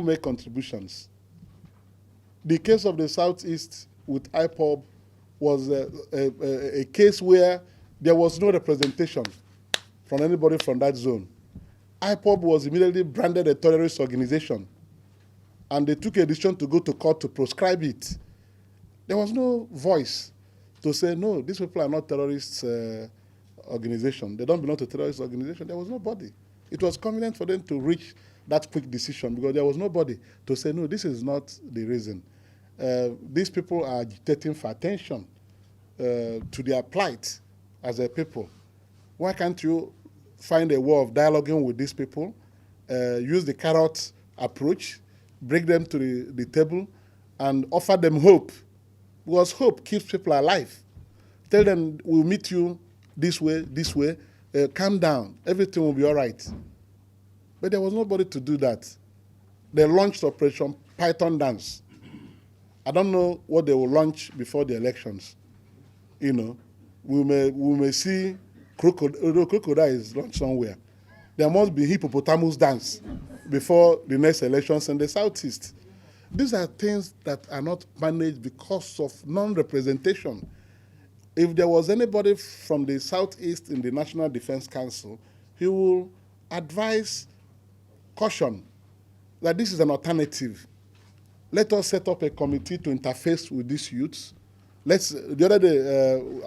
people make contributions. The case of the Southeast with IPOB was a case where there was no representation from anybody from that zone. IPOB was immediately branded a terrorist organization, and they took a decision to go to court to proscribe it. There was no voice to say, no, these people are not terrorist organization. They don't belong to terrorist organization. There was nobody. It was convenient for them to reach that quick decision because there was nobody to say, no, this is not the reason. These people are agitating for attention to their plight as a people. Why can't you find a way of dialoguing with these people, use the carrot approach, bring them to the table, and offer them hope? Because hope keeps people alive. Tell them, we'll meet you this way, calm down, everything will be all right. But there was nobody to do that. They launched Operation Python Dance. I don't know what they will launch before the elections. You know, we may see crocodile is launched somewhere. There must be hippopotamus dance before the next elections in the Southeast. These are things that are not managed because of non-representation. If there was anybody from the Southeast in the National Defense Council, he will advise caution that this is an alternative. Let us set up a committee to interface with these youths. The other day,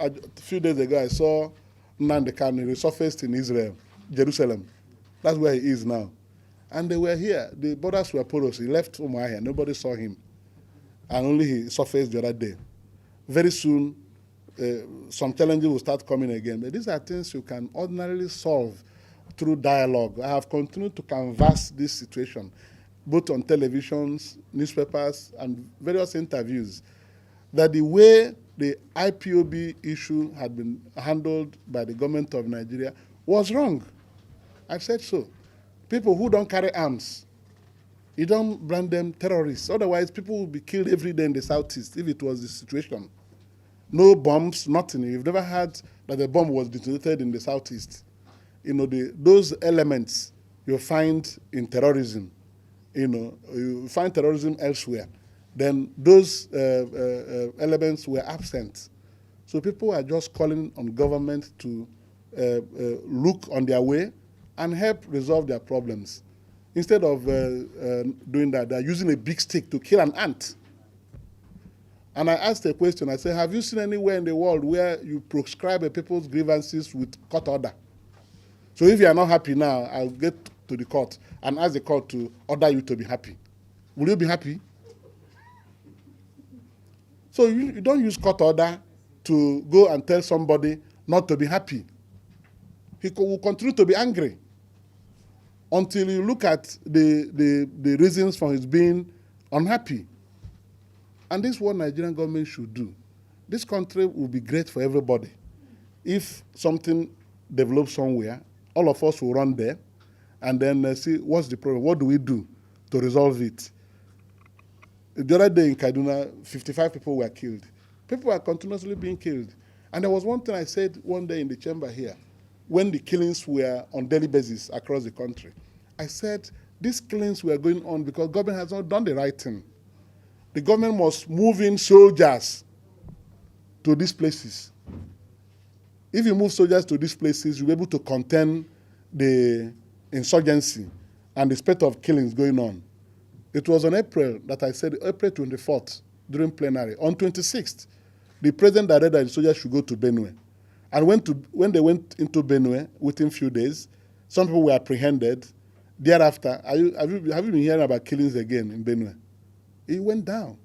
a few days ago, I saw Nnamdi Kanu resurfaced in Israel, Jerusalem. That's where he is now. And they were here. The borders were porous. He left Umuahia. Nobody saw him. And only he surfaced the other day. Very soon, some challenges will start coming again. But these are things you can ordinarily solve through dialogue. I have continued to canvass this situation, both on televisions, newspapers, and various interviews, that the way the IPOB issue had been handled by the government of Nigeria was wrong. I've said so. People who don't carry arms, you don't brand them terrorists. Otherwise, people will be killed every day in the Southeast if it was the situation. No bombs, nothing. You've never heard that a bomb was detonated in the Southeast. You know, those elements you find in terrorism. You know, you find terrorism elsewhere. Then those elements were absent. So people are just calling on government to look on their way and help resolve their problems. Instead of doing that, they're using a big stick to kill an ant. And I asked a question, I said, have you seen anywhere in the world where you proscribe a people's grievances with court order? So if you are not happy now, I'll get to the court and ask the court to order you to be happy. Will you be happy? So you don't use court order to go and tell somebody not to be happy. He will continue to be angry until you look at the reasons for his being unhappy. And this is what Nigerian government should do. This country will be great for everybody. If something develops somewhere, all of us will run there and then see what's the problem, what do we do to resolve it. The other day in Kaduna, 55 people were killed. People are continuously being killed. And there was one thing I said one day in the chamber here, when the killings were on daily basis across the country. I said, these killings were going on because government has not done the right thing. The government must move in soldiers to these places. If you move soldiers to these places, you'll be able to contain the insurgency and the spate of killings going on. It was on April that I said, April 24th, during plenary. On 26th, the president directed that the soldiers should go to Benue. And when they went into Benue, within a few days, some people were apprehended. Thereafter, have you been hearing about killings again in Benue? It went down.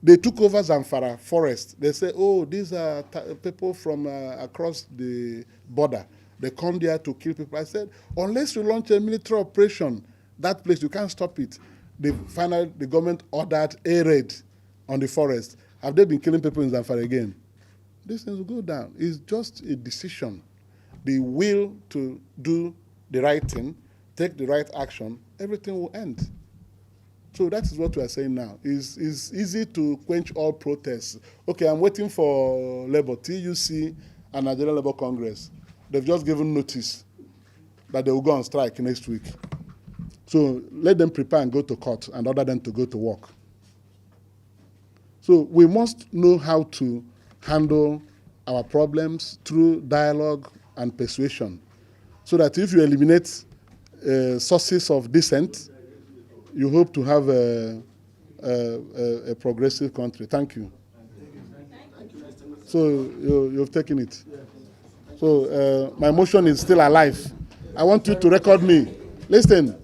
They took over Zamfara forest. They say, oh, these are people from across the border. They come there to kill people. I said, unless you launch a military operation, that place, you can't stop it. Finally, the government ordered a raid on the forest. Have they been killing people in Zamfara again? These things will go down. It's just a decision. The will to do the right thing, take the right action, everything will end. So that is what we are saying now. It's easy to quench all protests. Okay, I'm waiting for Labour, TUC, and Nigerian Labour Congress. They've just given notice that they will go on strike next week. So let them prepare and go to court and order them to go to work. So we must know how to handle our problems through dialogue and persuasion, so that if you eliminate sources of dissent, you hope to have a progressive country. Thank you. So you've taken it. So my motion is still alive. I want you to record me. Listen,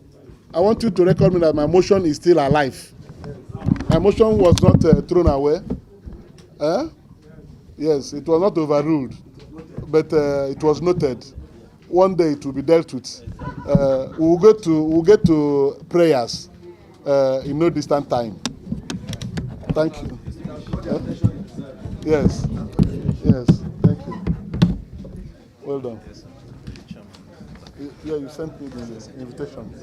I want you to record me that my motion is still alive. My motion was not thrown away. Yes, it was not overruled, but it was noted. One day it will be dealt with. We'll get to prayers in no distant time. Thank you. Yes. Yes. Thank you. Well done. Yeah, you sent me the invitation.